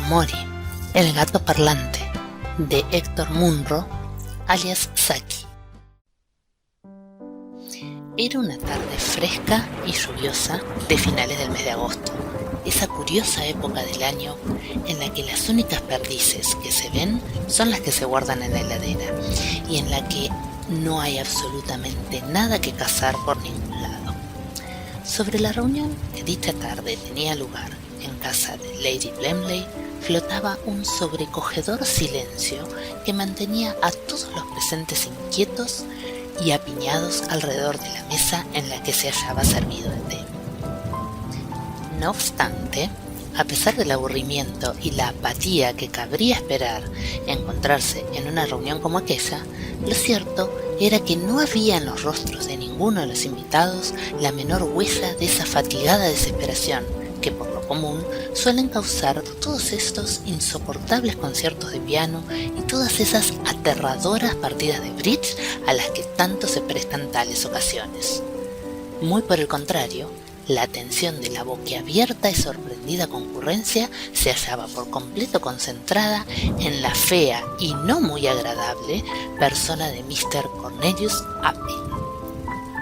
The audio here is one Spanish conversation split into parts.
Tobermory, el gato parlante, de Héctor Munro, alias Saki. Era una tarde fresca y lluviosa de finales del mes de agosto, esa curiosa época del año en la que las únicas perdices que se ven son las que se guardan en la heladera y en la que no hay absolutamente nada que cazar por ningún lado. Sobre la reunión que dicha tarde tenía lugar en casa de Lady Blemley flotaba un sobrecogedor silencio que mantenía a todos los presentes inquietos y apiñados alrededor de la mesa en la que se hallaba servido el té. No obstante, a pesar del aburrimiento y la apatía que cabría esperar encontrarse en una reunión como aquella, lo cierto era que no había en los rostros de ninguno de los invitados la menor huella de esa fatigada desesperación que por lo común suelen causar todos estos insoportables conciertos de piano y todas esas aterradoras partidas de bridge a las que tanto se prestan tales ocasiones. Muy por el contrario, la atención de la boquiabierta y sorprendida concurrencia se hallaba por completo concentrada en la fea y no muy agradable persona de Mr. Cornelius Appin.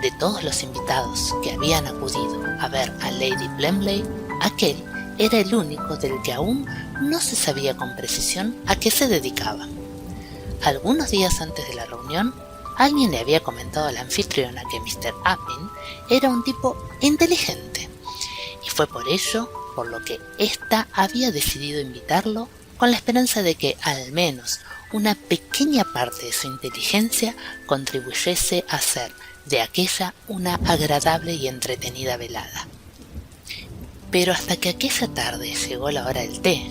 De todos los invitados que habían acudido a ver a Lady Blemley, aquel era el único del que aún no se sabía con precisión a qué se dedicaba. Algunos días antes de la reunión, alguien le había comentado a la anfitriona que Mr. Appin era un tipo inteligente, y fue por ello por lo que ésta había decidido invitarlo con la esperanza de que al menos una pequeña parte de su inteligencia contribuyese a hacer de aquella una agradable y entretenida velada. Pero hasta que aquella tarde llegó la hora del té,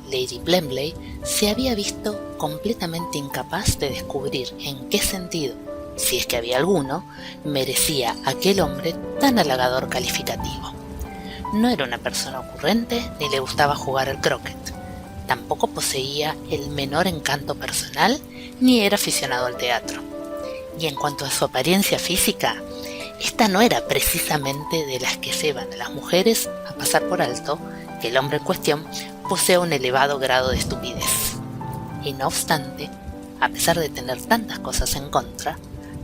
Lady Blemley se había visto completamente incapaz de descubrir en qué sentido, si es que había alguno, merecía aquel hombre tan halagador calificativo. No era una persona ocurrente ni le gustaba jugar al croquet. Tampoco poseía el menor encanto personal ni era aficionado al teatro. Y en cuanto a su apariencia física, esta no era precisamente de las que llevan a las mujeres a pasar por alto que el hombre en cuestión posee un elevado grado de estupidez. Y no obstante, a pesar de tener tantas cosas en contra,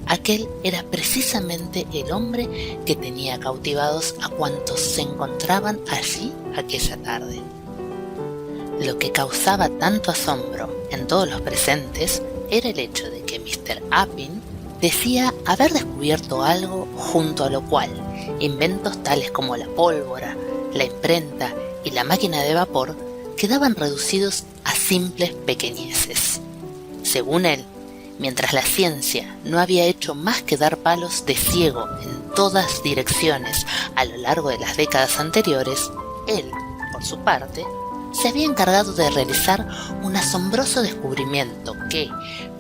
aquel era precisamente el hombre que tenía cautivados a cuantos se encontraban allí aquella tarde. Lo que causaba tanto asombro en todos los presentes era el hecho de que Mr. Appin decía haber descubierto algo junto a lo cual inventos tales como la pólvora, la imprenta y la máquina de vapor quedaban reducidos a simples pequeñeces. Según él, mientras la ciencia no había hecho más que dar palos de ciego en todas direcciones a lo largo de las décadas anteriores, él, por su parte, se había encargado de realizar un asombroso descubrimiento que,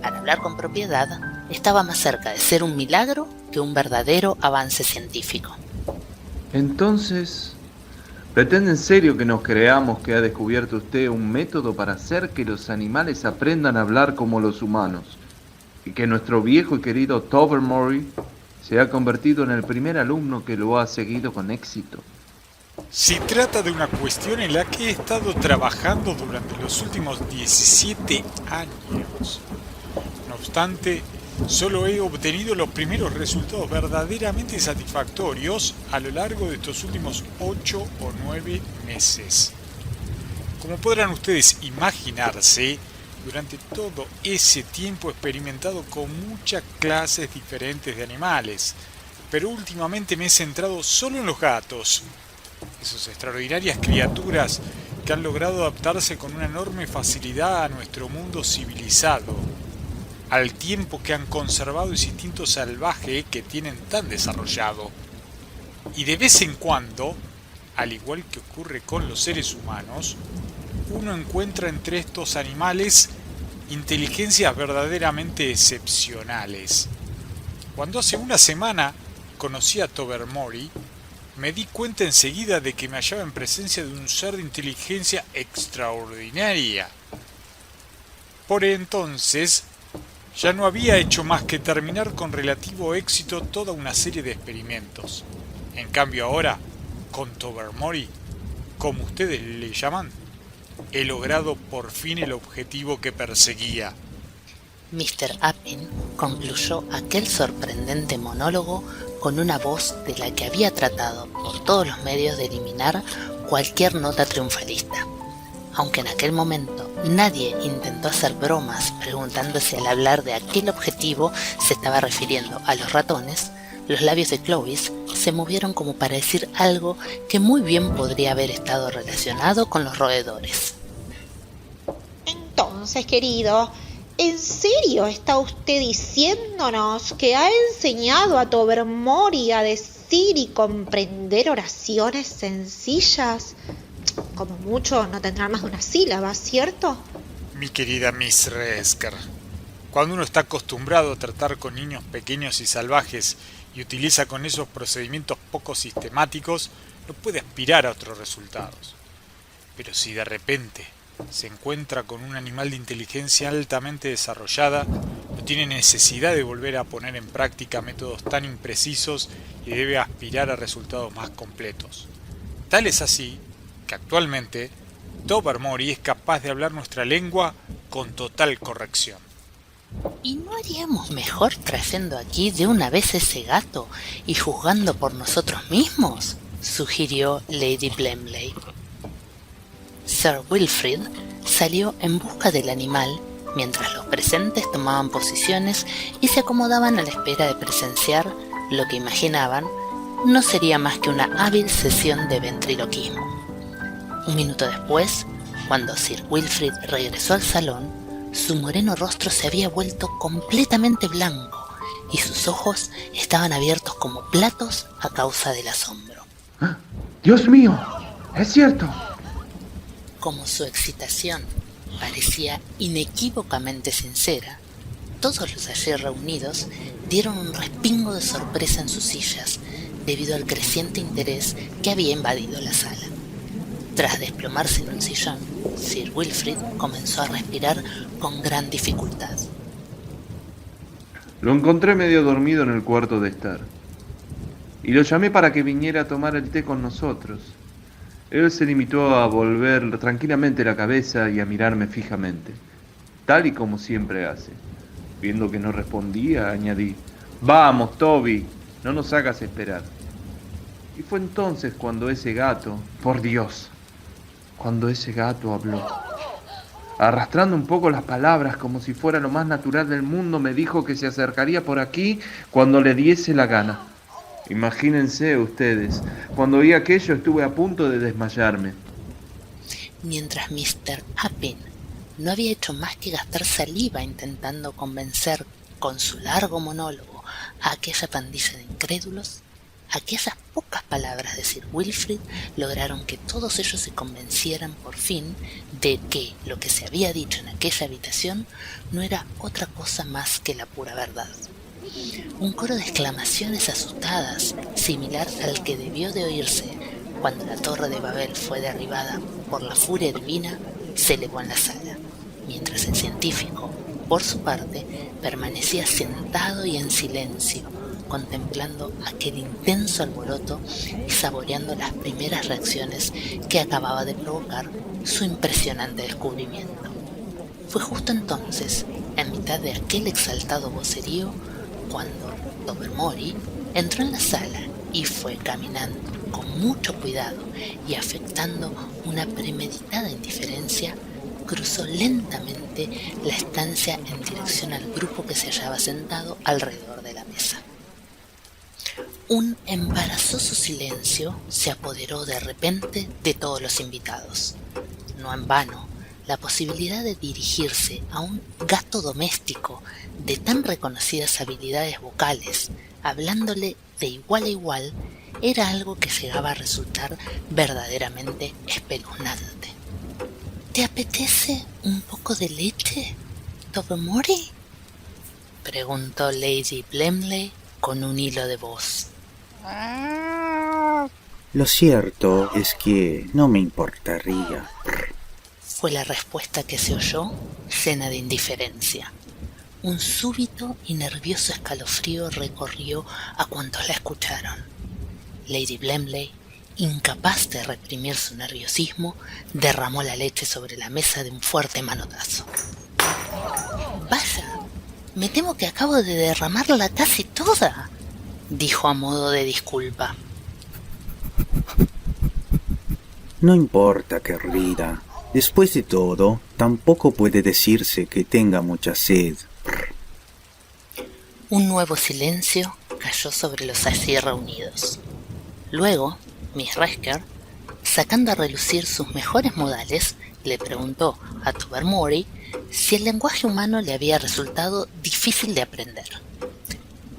para hablar con propiedad, estaba más cerca de ser un milagro que un verdadero avance científico. Entonces, ¿pretende en serio que nos creamos que ha descubierto usted un método para hacer que los animales aprendan a hablar como los humanos? Y que nuestro viejo y querido Tobermory se ha convertido en el primer alumno que lo ha seguido con éxito. Se trata de una cuestión en la que he estado trabajando durante los últimos 17 años. No obstante, solo he obtenido los primeros resultados verdaderamente satisfactorios a lo largo de estos últimos 8 o 9 meses. Como podrán ustedes imaginarse, durante todo ese tiempo he experimentado con muchas clases diferentes de animales, pero últimamente me he centrado solo en los gatos, esas extraordinarias criaturas que han logrado adaptarse con una enorme facilidad a nuestro mundo civilizado, al tiempo que han conservado ese instinto salvaje que tienen tan desarrollado. Y de vez en cuando, al igual que ocurre con los seres humanos, uno encuentra entre estos animales inteligencias verdaderamente excepcionales. Cuando hace una semana conocí a Tobermory, me di cuenta enseguida de que me hallaba en presencia de un ser de inteligencia extraordinaria. Por entonces, ya no había hecho más que terminar con relativo éxito toda una serie de experimentos. En cambio ahora, con Tobermory, como ustedes le llaman, He logrado por fin el objetivo que perseguía. Mr. Appin concluyó aquel sorprendente monólogo con una voz de la que había tratado por todos los medios de eliminar cualquier nota triunfalista. Aunque en aquel momento nadie intentó hacer bromas preguntando si al hablar de aquel objetivo se estaba refiriendo a los ratones, los labios de Clovis se movieron como para decir algo que muy bien podría haber estado relacionado con los roedores. Entonces, querido, ¿en serio está usted diciéndonos que ha enseñado a Tobermory a decir y comprender oraciones sencillas? Como mucho no tendrán más de una sílaba, ¿cierto? Mi querida Miss Resker, cuando uno está acostumbrado a tratar con niños pequeños y salvajes y utiliza con esos procedimientos poco sistemáticos, no puede aspirar a otros resultados. Pero si de repente se encuentra con un animal de inteligencia altamente desarrollada, no tiene necesidad de volver a poner en práctica métodos tan imprecisos y debe aspirar a resultados más completos. Tal es así que actualmente Tobermory es capaz de hablar nuestra lengua con total corrección. ¿Y no haríamos mejor trayendo aquí de una vez ese gato y juzgando por nosotros mismos?, sugirió Lady Blemley. Sir Wilfrid salió en busca del animal mientras los presentes tomaban posiciones y se acomodaban a la espera de presenciar lo que imaginaban no sería más que una hábil sesión de ventriloquismo. Un minuto después, cuando Sir Wilfrid regresó al salón, su moreno rostro se había vuelto completamente blanco y sus ojos estaban abiertos como platos a causa del asombro. ¡Dios mío! ¡Es cierto! Como su excitación parecía inequívocamente sincera, todos los allí reunidos dieron un respingo de sorpresa en sus sillas debido al creciente interés que había invadido la sala. Tras desplomarse en un sillón, Sir Wilfrid comenzó a respirar con gran dificultad. Lo encontré medio dormido en el cuarto de estar. Y lo llamé para que viniera a tomar el té con nosotros. Él se limitó a volver tranquilamente la cabeza y a mirarme fijamente, tal y como siempre hace. Viendo que no respondía, añadí: «Vamos, Toby, no nos hagas esperar». Y fue entonces cuando ese gato, por Dios, cuando ese gato habló. Arrastrando un poco las palabras como si fuera lo más natural del mundo, me dijo que se acercaría por aquí cuando le diese la gana. Imagínense ustedes, cuando oí aquello estuve a punto de desmayarme. Mientras Mr. Appin no había hecho más que gastar saliva intentando convencer con su largo monólogo a aquella pandilla de incrédulos, aquellas pocas palabras de Sir Wilfrid lograron que todos ellos se convencieran por fin de que lo que se había dicho en aquella habitación no era otra cosa más que la pura verdad. Un coro de exclamaciones asustadas, similar al que debió de oírse cuando la torre de Babel fue derribada por la furia divina, se elevó en la sala, mientras el científico, por su parte, permanecía sentado y en silencio, contemplando aquel intenso alboroto y saboreando las primeras reacciones que acababa de provocar su impresionante descubrimiento. Fue justo entonces, en mitad de aquel exaltado vocerío, cuando Tobermory entró en la sala y fue caminando con mucho cuidado y afectando una premeditada indiferencia, cruzó lentamente la estancia en dirección al grupo que se hallaba sentado alrededor de la mesa. Un embarazoso silencio se apoderó de repente de todos los invitados. No en vano, la posibilidad de dirigirse a un gato doméstico de tan reconocidas habilidades vocales, hablándole de igual a igual, era algo que llegaba a resultar verdaderamente espeluznante. ¿Te apetece un poco de leche, Tobermory?, preguntó Lady Blemley con un hilo de voz. Lo cierto es que no me importaría. Fue la respuesta que se oyó, llena de indiferencia. Un súbito y nervioso escalofrío recorrió a cuantos la escucharon. Lady Blemley incapaz de reprimir su nerviosismo, derramó la leche sobre la mesa de un fuerte manotazo. «Vaya, me temo que acabo de derramarla casi toda», dijo a modo de disculpa. No importa, querida. Después de todo, tampoco puede decirse que tenga mucha sed. Un nuevo silencio cayó sobre los allí reunidos. Luego, Miss Resker, sacando a relucir sus mejores modales, le preguntó a Tobermory si el lenguaje humano le había resultado difícil de aprender.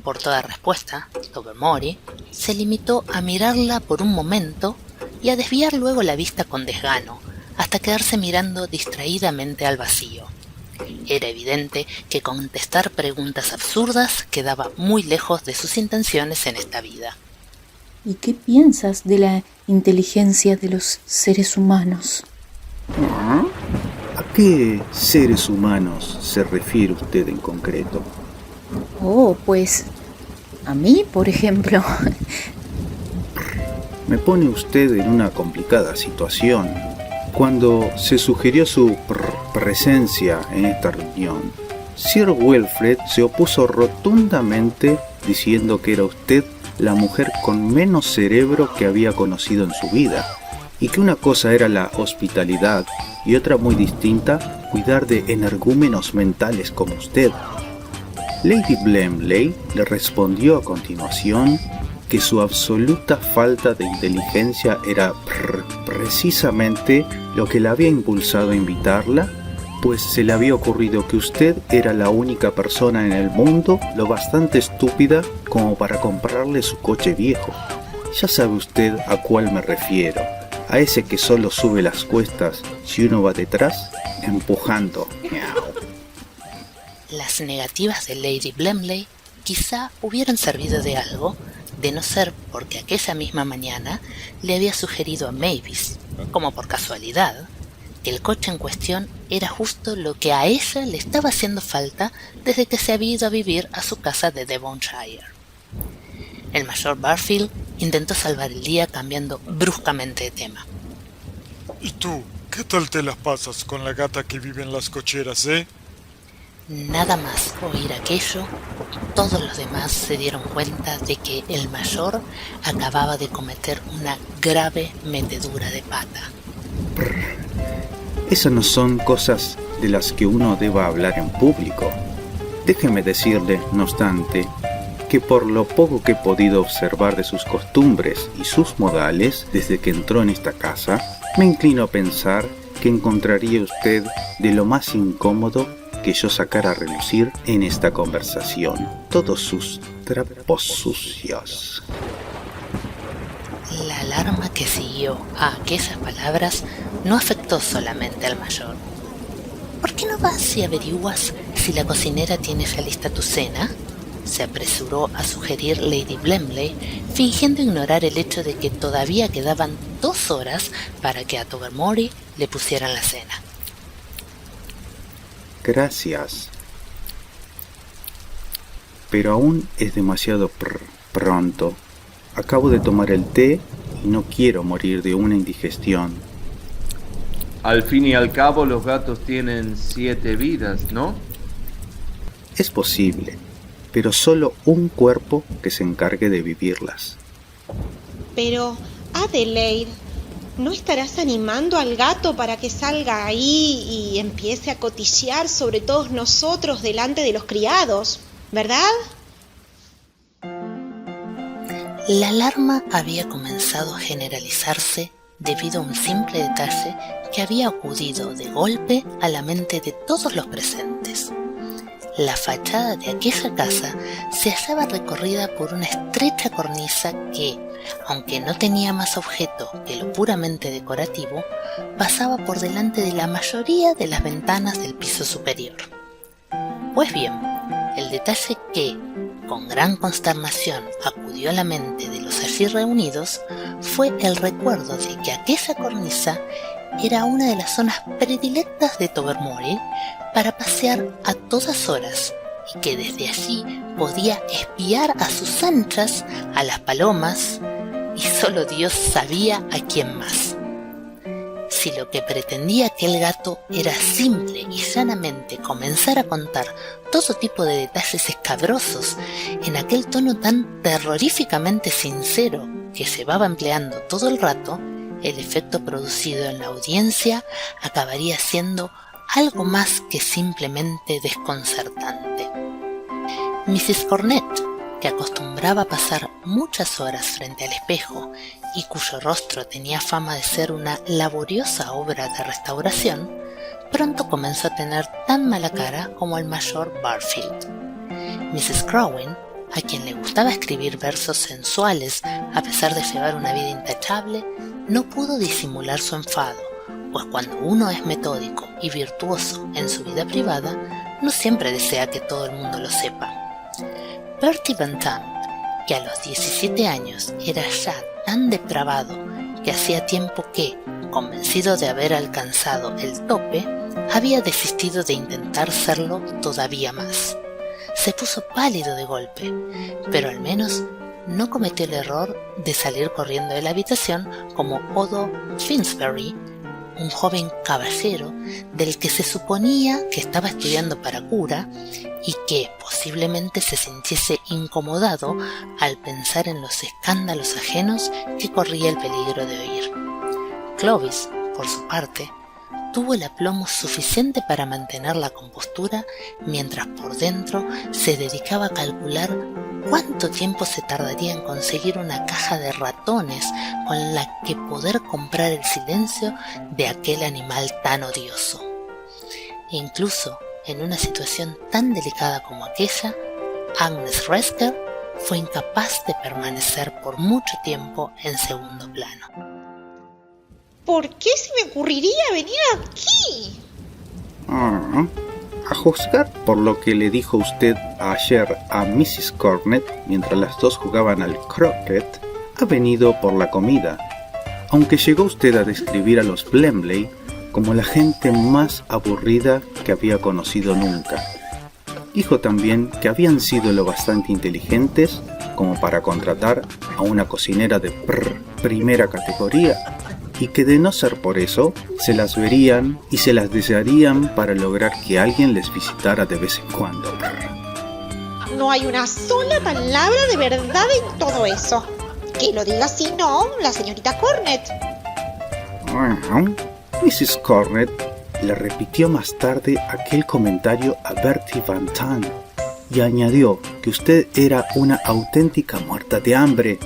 Por toda respuesta, Tobermory se limitó a mirarla por un momento y a desviar luego la vista con desgano, hasta quedarse mirando distraídamente al vacío. Era evidente que contestar preguntas absurdas quedaba muy lejos de sus intenciones en esta vida. ¿Y qué piensas de la inteligencia de los seres humanos? ¿A qué seres humanos se refiere usted en concreto? Oh, pues a mí, por ejemplo. Me pone usted en una complicada situación. Cuando se sugirió su presencia en esta reunión, Sir Wilfred se opuso rotundamente diciendo que era usted la mujer con menos cerebro que había conocido en su vida, y que una cosa era la hospitalidad y otra muy distinta, cuidar de energúmenos mentales como usted. Lady Blemley le respondió a continuación que su absoluta falta de inteligencia era precisamente lo que la había impulsado a invitarla, pues se le había ocurrido que usted era la única persona en el mundo lo bastante estúpida como para comprarle su coche viejo. Ya sabe usted a cuál me refiero, a ese que solo sube las cuestas si uno va detrás, empujando. Las negativas de Lady Blemley quizá hubieran servido de algo, de no ser porque aquella misma mañana le había sugerido a Mavis, como por casualidad, que el coche en cuestión era justo lo que a ella le estaba haciendo falta desde que se había ido a vivir a su casa de Devonshire. El mayor Barfield intentó salvar el día cambiando bruscamente de tema. ¿Y tú? ¿Qué tal te las pasas con la gata que vive en las cocheras, Nada más oír aquello, todos los demás se dieron cuenta de que el mayor acababa de cometer una grave metedura de pata. Esas no son cosas de las que uno deba hablar en público. Déjeme decirle, no obstante, que por lo poco que he podido observar de sus costumbres y sus modales desde que entró en esta casa, me inclino a pensar que encontraría usted de lo más incómodo que yo sacara a relucir en esta conversación todos sus trapos sucios. La alarma que siguió a aquellas palabras no afectó solamente al mayor. ¿Por qué no vas y averiguas si la cocinera tiene ya lista tu cena? Se apresuró a sugerir Lady Blemley, fingiendo ignorar el hecho de que todavía quedaban 2 horas para que a Tobermory le pusieran la cena. Gracias. Pero aún es demasiado pronto. Acabo de tomar el té y no quiero morir de una indigestión. Al fin y al cabo los gatos tienen 7 vidas, ¿no? Es posible, pero solo un cuerpo que se encargue de vivirlas. Pero, Adelaide, ¿no estarás animando al gato para que salga ahí y empiece a cotillear sobre todos nosotros delante de los criados, verdad? La alarma había comenzado a generalizarse debido a un simple detalle que había acudido de golpe a la mente de todos los presentes. La fachada de aquella casa se hallaba recorrida por una estrecha cornisa que, aunque no tenía más objeto que lo puramente decorativo, pasaba por delante de la mayoría de las ventanas del piso superior. Pues bien, el detalle que, con gran consternación, acudió a la mente de los allí reunidos fue el recuerdo de que aquella cornisa era una de las zonas predilectas de Tobermory para pasear a todas horas y que desde allí podía espiar a sus anchas a las palomas, y solo Dios sabía a quién más. Si lo que pretendía aquel gato era simple y llanamente comenzar a contar todo tipo de detalles escabrosos en aquel tono tan terroríficamente sincero que llevaba empleando todo el rato, el efecto producido en la audiencia acabaría siendo algo más que simplemente desconcertante. Mrs. Cornett, que acostumbraba a pasar muchas horas frente al espejo y cuyo rostro tenía fama de ser una laboriosa obra de restauración, pronto comenzó a tener tan mala cara como el mayor Barfield. Mrs. Crowin, a quien le gustaba escribir versos sensuales a pesar de llevar una vida intachable, no pudo disimular su enfado, pues cuando uno es metódico y virtuoso en su vida privada, no siempre desea que todo el mundo lo sepa. Bertie Van Zandt, que a los 17 años era ya tan depravado que hacía tiempo que, convencido de haber alcanzado el tope, había desistido de intentar serlo todavía más. Se puso pálido de golpe, pero al menos no cometió el error de salir corriendo de la habitación como Odo Finsbury, un joven caballero del que se suponía que estaba estudiando para cura y que posiblemente se sintiese incomodado al pensar en los escándalos ajenos que corría el peligro de oír. Clovis, por su parte, tuvo el aplomo suficiente para mantener la compostura mientras por dentro se dedicaba a calcular cuánto tiempo se tardaría en conseguir una caja de ratones con la que poder comprar el silencio de aquel animal tan odioso. E incluso en una situación tan delicada como aquella, Agnes Resker fue incapaz de permanecer por mucho tiempo en segundo plano. ¿Por qué se me ocurriría venir aquí? A juzgar por lo que le dijo usted ayer a Mrs. Cornett mientras las dos jugaban al croquet, ha venido por la comida, aunque llegó usted a describir a los Blemley como la gente más aburrida que había conocido nunca. Dijo también que habían sido lo bastante inteligentes como para contratar a una cocinera de primera categoría, y que de no ser por eso, se las verían y se las desearían para lograr que alguien les visitara de vez en cuando. No hay una sola palabra de verdad en todo eso. Que lo diga si no, la señorita Cornett. Mrs. Cornett le repitió más tarde aquel comentario a Bertie Van Zandt y añadió que usted era una auténtica muerta de hambre,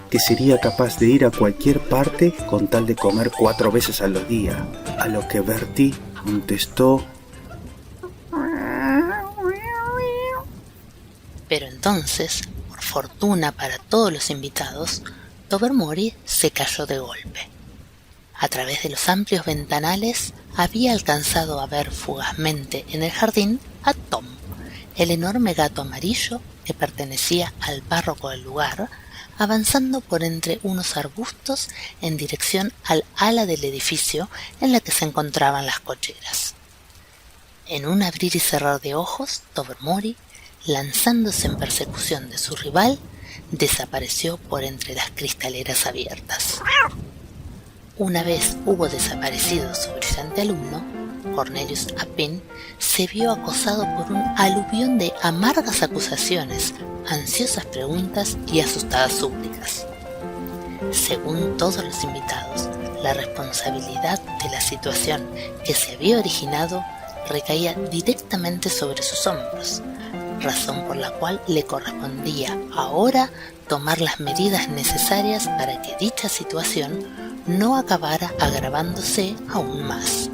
que sería capaz de ir a cualquier parte con tal de comer 4 veces al día, a lo que Bertie contestó: Pero entonces, por fortuna para todos los invitados, Tobermory se cayó de golpe. A través de los amplios ventanales había alcanzado a ver fugazmente en el jardín a Tom, el enorme gato amarillo que pertenecía al párroco del lugar, avanzando por entre unos arbustos en dirección al ala del edificio en la que se encontraban las cocheras. En un abrir y cerrar de ojos, Tobermory, lanzándose en persecución de su rival, desapareció por entre las cristaleras abiertas. Una vez hubo desaparecido su brillante alumno, Cornelius Appin se vio acosado por un aluvión de amargas acusaciones, ansiosas preguntas y asustadas súplicas. Según todos los invitados, la responsabilidad de la situación que se había originado recaía directamente sobre sus hombros, razón por la cual le correspondía ahora tomar las medidas necesarias para que dicha situación no acabara agravándose aún más.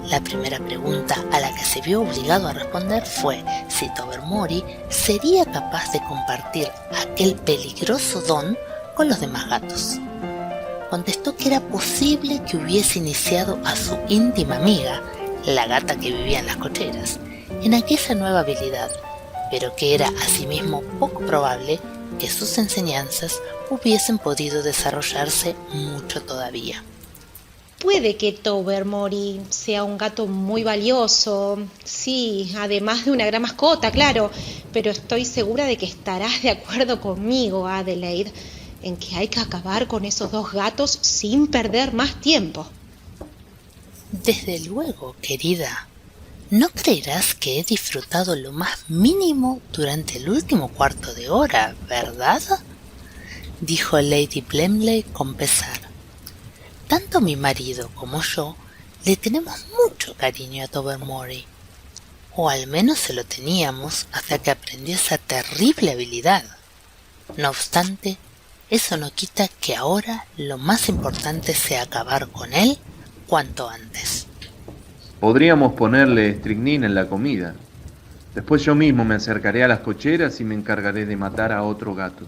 La primera pregunta a la que se vio obligado a responder fue si Tobermory sería capaz de compartir aquel peligroso don con los demás gatos. Contestó que era posible que hubiese iniciado a su íntima amiga, la gata que vivía en las cocheras, en aquella nueva habilidad, pero que era asimismo poco probable que sus enseñanzas hubiesen podido desarrollarse mucho todavía. Puede que Tobermory sea un gato muy valioso, sí, además de una gran mascota, claro, pero estoy segura de que estarás de acuerdo conmigo, Adelaide, en que hay que acabar con esos dos gatos sin perder más tiempo. Desde luego, querida. No creerás que he disfrutado lo más mínimo durante el último cuarto de hora, ¿verdad?, dijo Lady Blemley con pesar. Tanto mi marido como yo le tenemos mucho cariño a Tobermory, o al menos se lo teníamos hasta que aprendió esa terrible habilidad. No obstante, eso no quita que ahora lo más importante sea acabar con él cuanto antes. Podríamos ponerle estricnina en la comida. Después yo mismo me acercaré a las cocheras y me encargaré de matar a otro gato.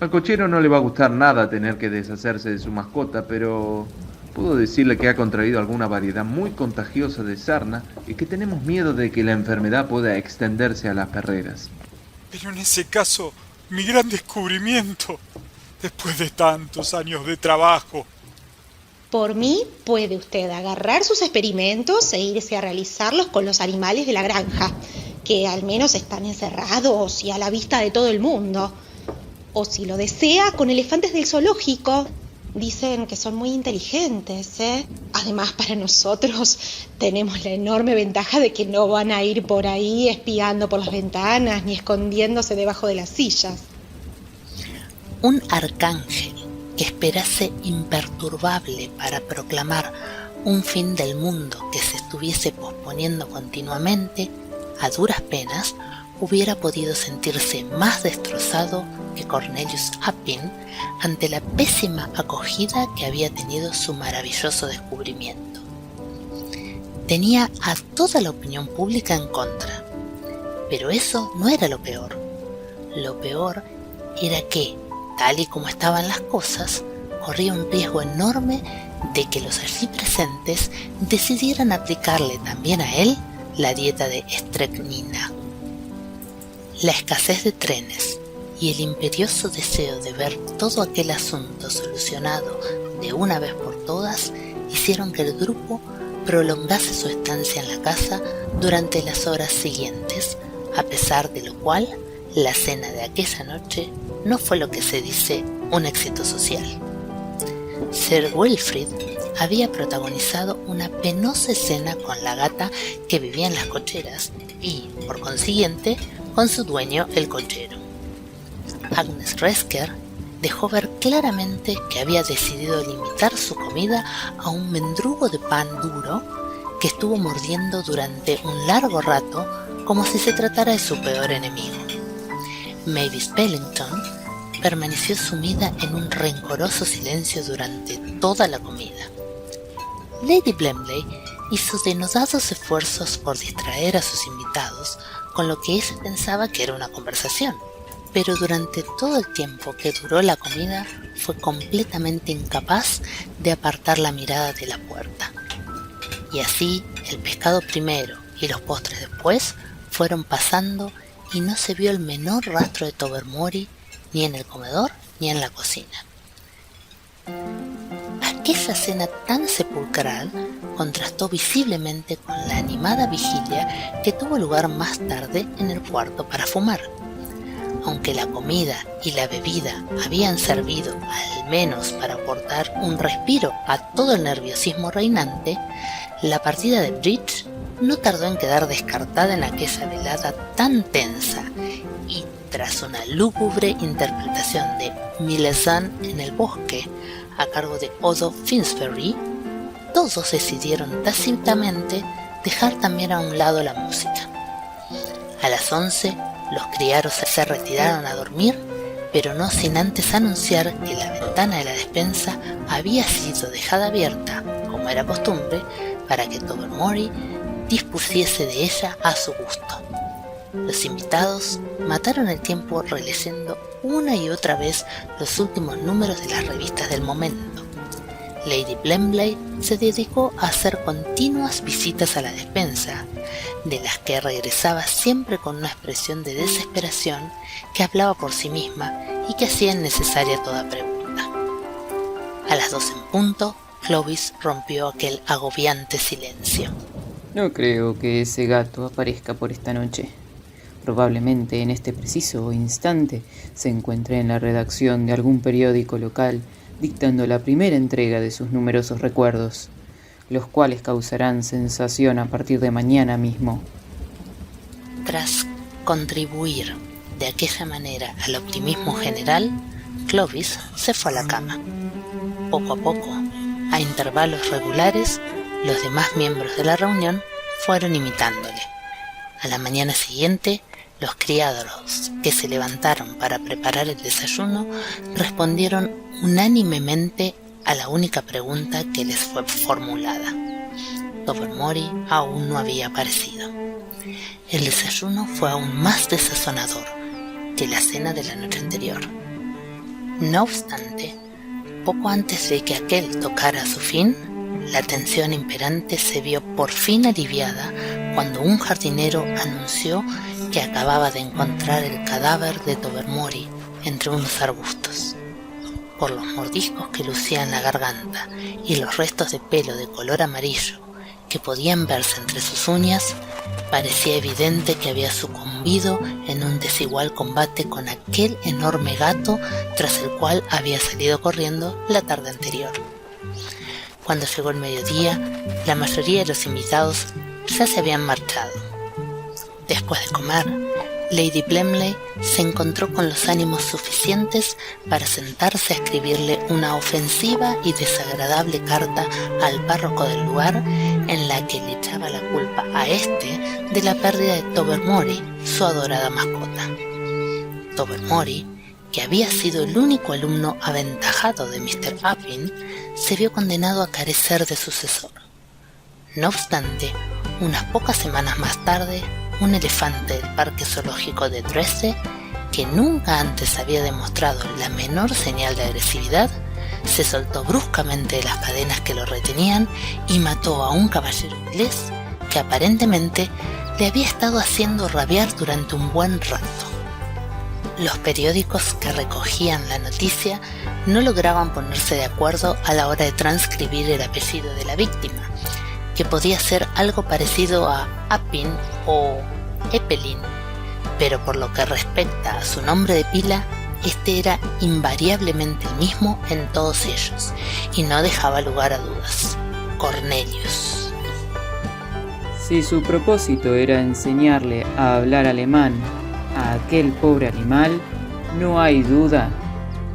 Al cochero no le va a gustar nada tener que deshacerse de su mascota, pero puedo decirle que ha contraído alguna variedad muy contagiosa de sarna y que tenemos miedo de que la enfermedad pueda extenderse a las perreras. Pero en ese caso, mi gran descubrimiento, después de tantos años de trabajo. Por mí, puede usted agarrar sus experimentos e irse a realizarlos con los animales de la granja, que al menos están encerrados y a la vista de todo el mundo. O si lo desea, con elefantes del zoológico. Dicen que son muy inteligentes, ¿eh? Además, para nosotros tenemos la enorme ventaja de que no van a ir por ahí espiando por las ventanas ni escondiéndose debajo de las sillas. Un arcángel que esperase imperturbable para proclamar un fin del mundo que se estuviese posponiendo continuamente, a duras penas hubiera podido sentirse más destrozado que Cornelius Appin ante la pésima acogida que había tenido su maravilloso descubrimiento. Tenía a toda la opinión pública en contra, pero eso no era lo peor. Lo peor era que, tal y como estaban las cosas, corría un riesgo enorme de que los allí presentes decidieran aplicarle también a él la dieta de estrecnina. La escasez de trenes y el imperioso deseo de ver todo aquel asunto solucionado de una vez por todas hicieron que el grupo prolongase su estancia en la casa durante las horas siguientes, a pesar de lo cual la cena de aquella noche no fue lo que se dice un éxito social. Sir Wilfrid había protagonizado una penosa escena con la gata que vivía en las cocheras y, por consiguiente, con su dueño el cochero. Agnes Resker dejó ver claramente que había decidido limitar su comida a un mendrugo de pan duro que estuvo mordiendo durante un largo rato como si se tratara de su peor enemigo. Mavis Pellington permaneció sumida en un rencoroso silencio durante toda la comida. Lady Blemley hizo denodados esfuerzos por distraer a sus invitados con lo que ella pensaba que era una conversación, pero durante todo el tiempo que duró la comida fue completamente incapaz de apartar la mirada de la puerta. Y así el pescado primero y los postres después fueron pasando y no se vio el menor rastro de Tobermory ni en el comedor ni en la cocina. Aquella cena tan sepulcral contrastó visiblemente con la animada vigilia que tuvo lugar más tarde en el cuarto para fumar. Aunque la comida y la bebida habían servido al menos para aportar un respiro a todo el nerviosismo reinante, la partida de bridge no tardó en quedar descartada en aquella velada tan tensa y, tras una lúgubre interpretación de Millicent en el bosque a cargo de Odo Finsbury, todos decidieron tácitamente dejar también a un lado la música. A las 11 los criados se retiraron a dormir, pero no sin antes anunciar que la ventana de la despensa había sido dejada abierta, como era costumbre, para que Tobermory dispusiese de ella a su gusto. Los invitados mataron el tiempo releyendo una y otra vez los últimos números de las revistas del momento. Lady Blemley se dedicó a hacer continuas visitas a la despensa, de las que regresaba siempre con una expresión de desesperación que hablaba por sí misma y que hacía innecesaria toda pregunta. A las 2 en punto, Clovis rompió aquel agobiante silencio. No creo que ese gato aparezca por esta noche. Probablemente en este preciso instante se encuentre en la redacción de algún periódico local dictando la primera entrega de sus numerosos recuerdos, los cuales causarán sensación a partir de mañana mismo. Tras contribuir de aquella manera al optimismo general, Clovis se fue a la cama. Poco a poco, a intervalos regulares, los demás miembros de la reunión fueron imitándole. A la mañana siguiente, los criados que se levantaron para preparar el desayuno respondieron unánimemente a la única pregunta que les fue formulada. Tobermory aún no había aparecido. El desayuno fue aún más desazonador que la cena de la noche anterior. No obstante, poco antes de que aquel tocara su fin, la tensión imperante se vio por fin aliviada cuando un jardinero anunció que acababa de encontrar el cadáver de Tobermory entre unos arbustos. Por los mordiscos que lucía en la garganta y los restos de pelo de color amarillo que podían verse entre sus uñas, parecía evidente que había sucumbido en un desigual combate con aquel enorme gato tras el cual había salido corriendo la tarde anterior. Cuando llegó el mediodía, la mayoría de los invitados ya se habían marchado. Después de comer, Lady Blemley se encontró con los ánimos suficientes para sentarse a escribirle una ofensiva y desagradable carta al párroco del lugar en la que le echaba la culpa a este de la pérdida de Tobermory, su adorada mascota. Tobermory, que había sido el único alumno aventajado de Mr. Appin, se vio condenado a carecer de sucesor. No obstante, unas pocas semanas más tarde, un elefante del parque zoológico de Dresde, que nunca antes había demostrado la menor señal de agresividad, se soltó bruscamente de las cadenas que lo retenían y mató a un caballero inglés que aparentemente le había estado haciendo rabiar durante un buen rato. Los periódicos que recogían la noticia no lograban ponerse de acuerdo a la hora de transcribir el apellido de la víctima, que podía ser algo parecido a Appin o Eppelin, pero por lo que respecta a su nombre de pila, este era invariablemente el mismo en todos ellos, y no dejaba lugar a dudas: Cornelius. Si su propósito era enseñarle a hablar alemán a aquel pobre animal, no hay duda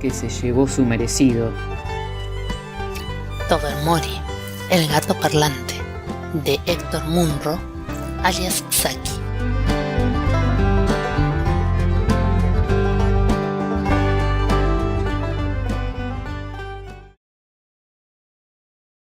que se llevó su merecido. Tobermory, el gato parlante, de Héctor Munro, alias Saki.